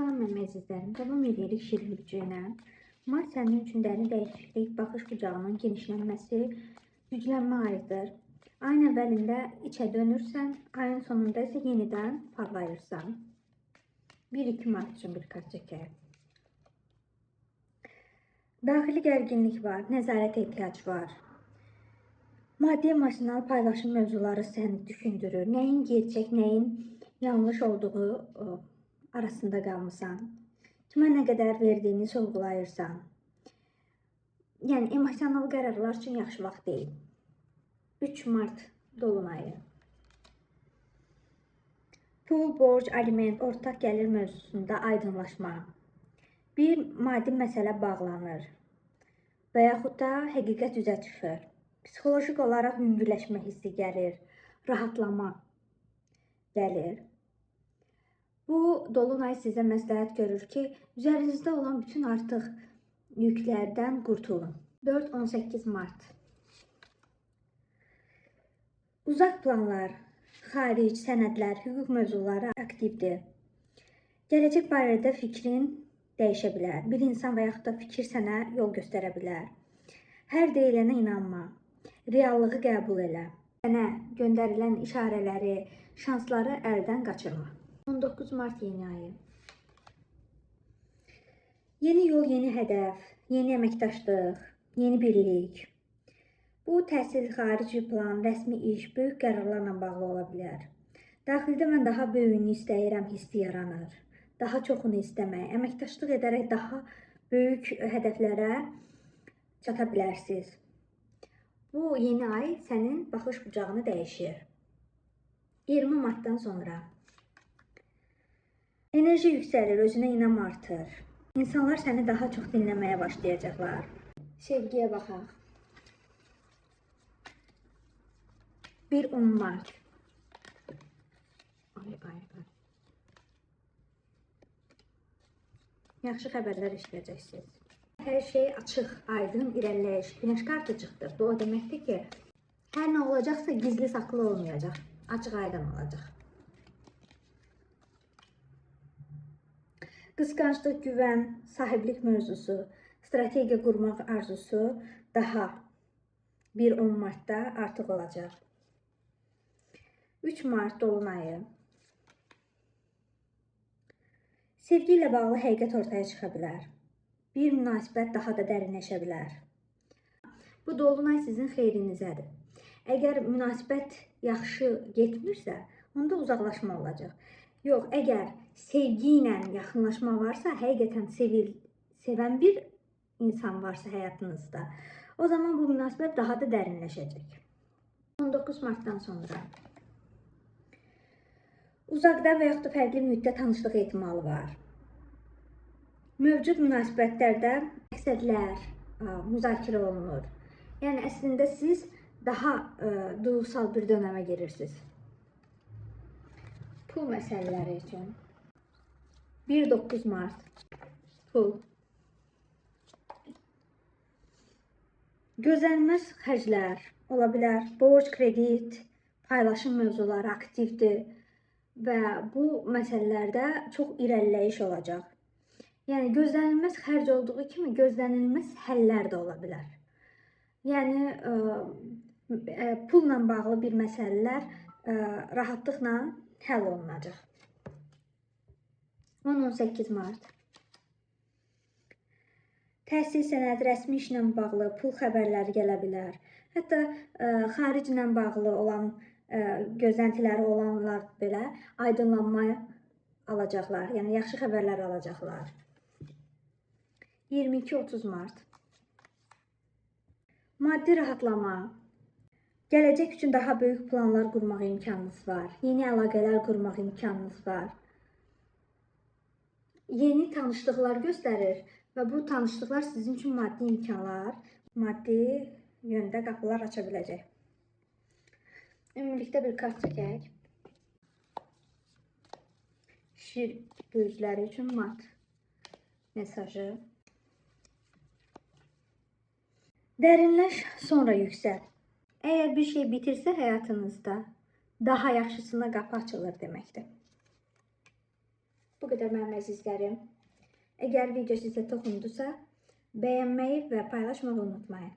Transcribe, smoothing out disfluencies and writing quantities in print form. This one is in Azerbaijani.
Salam mənim əzizlərim, davam edirik şirin gücünə. Mart sənin üçün dərin dəyişiklik, baxış bucağının genişlənməsi, güclənmə ayıdır. Ayın əvvəlində içə dönürsən, ayın sonunda isə yenidən parlayırsan. 1-2 Mart üçün bir kart çəkək. Daxili gərginlik var, nəzarətə ehtiyac var. Maddi emosional paylaşım mövzuları səni düşündürür. Nəyin gerçək, nəyin yanlış olduğu arasında qalmısan. Kimə nə qədər verdiyini sorğulayırsan. Yəni emosional qərarlar üçün yaxşı vaxt deyil. 3 Mart dolunayı. Pul, borc, aliment, ortaq gəlir mövzusunda aydınlaşma. Bir maddi məsələ bağlanır və yaxud da həqiqət üzə çıxır. Psixolojik olaraq yüngülləşmə hissi gəlir, rahatlama gəlir. Bu dolunay sizə məsləhət görür ki, üzərinizdə olan bütün artıq yüklərdən qurtulun. 4-18 Mart. Uzaq planlar, xaric, sənədlər, hüquq mövzuları aktivdir. Gələcək barədə fikrin dəyişə bilər. Bir insan və yaxud da fikir sənə yol göstərə bilər. Hər deyilənə inanma, reallığı qəbul elə. Sənə göndərilən işarələri, şansları əldən qaçırma. 19 Mart yeni ayı. Yeni yol, yeni hədəf, yeni əməkdaşlıq, yeni birlik. Bu təhsil, xarici plan, rəsmi iş, böyük qərarlarla bağlı ola bilər. Daxildə mən daha böyüyünü istəyirəm hissi yaranır. Daha çoxunu istəmək, əməkdaşlıq edərək daha böyük hədəflərə çata bilərsiniz. Bu yeni ay sənin baxış bucağını dəyişir. 20 Martdan sonra. Enerji yüksəlir, özünə inam artır. İnsanlar səni daha çox dinləməyə başlayacaqlar. Sevgiyə baxaq. 1-10 Mart. Yaxşı xəbərlər eşidəcəksiniz. Hər şey açıq, aydın, irəliləyiş. Günəş kartı çıxdı. Bu o deməkdir ki, hər nə olacaqsa gizli saxlı olmayacaq. Açıq, aydın olacaq. Qısqanclıq, güvən, sahiblik mövzusu, strategiya qurmaq arzusu daha 1-10 Martda artıq olacaq. 3 Mart dolunayı. Sevgi ilə bağlı həqiqət ortaya çıxa bilər. Bir münasibət daha da dərinləşə bilər. Bu dolunay sizin xeyrinizədir. Əgər münasibət yaxşı getmirsə, onda uzaqlaşma olacaq. Yox, əgər sevgi ilə yaxınlaşma varsa, həqiqətən sevən bir insan varsa həyatınızda, o zaman bu münasibət daha da dərinləşəcək. 19 Martdan sonra. Uzaqda və yaxud da fərqli mühitdə tanışlıq ehtimalı var. Mövcud münasibətlərdə məqsədlər müzakirə olunur. Yəni, əslində siz daha duygusal bir dönəmə girirsiniz. Pul məsələləri üçün. 1-9 Mart. Pul. Gözlənilməz xərclər ola bilər. Borc, kredit, paylaşım mövzuları aktivdir və bu məsələlərdə çox irəliləyiş olacaq. Yəni, gözlənilməz xərc olduğu kimi gözlənilməz həllər də ola bilər. Yəni, pulla bağlı bir məsələlər rahatlıqla həll olunacaq. 10-18 Mart. Təhsil, sənəd, rəsmi işlə bağlı pul xəbərləri gələ bilər. Hətta xariclə bağlı olan gözləntiləri olanlar belə aydınlanma alacaqlar. Yəni, yaxşı xəbərlər alacaqlar. 22-30 Mart. Maddi rahatlama. Gələcək üçün daha böyük planlar qurmaq imkanınız var. Yeni əlaqələr qurmaq imkanınız var. Yeni tanışlıqlar göstərir və bu tanışlıqlar sizin üçün maddi imkanlar, maddi yöndə qapılar aça biləcək. Ümumilikdə bir kart çəkək. Şir gözləri üçün mat mesajı. Dərinləş, sonra yüksəl. Əgər bir şey bitirsə həyatınızda, daha yaxşısına qapı açılır deməkdir. Bu qədər mənim əzizlərim. Əgər video sizə toxundusa, bəyənməyi və paylaşmağı unutmayın.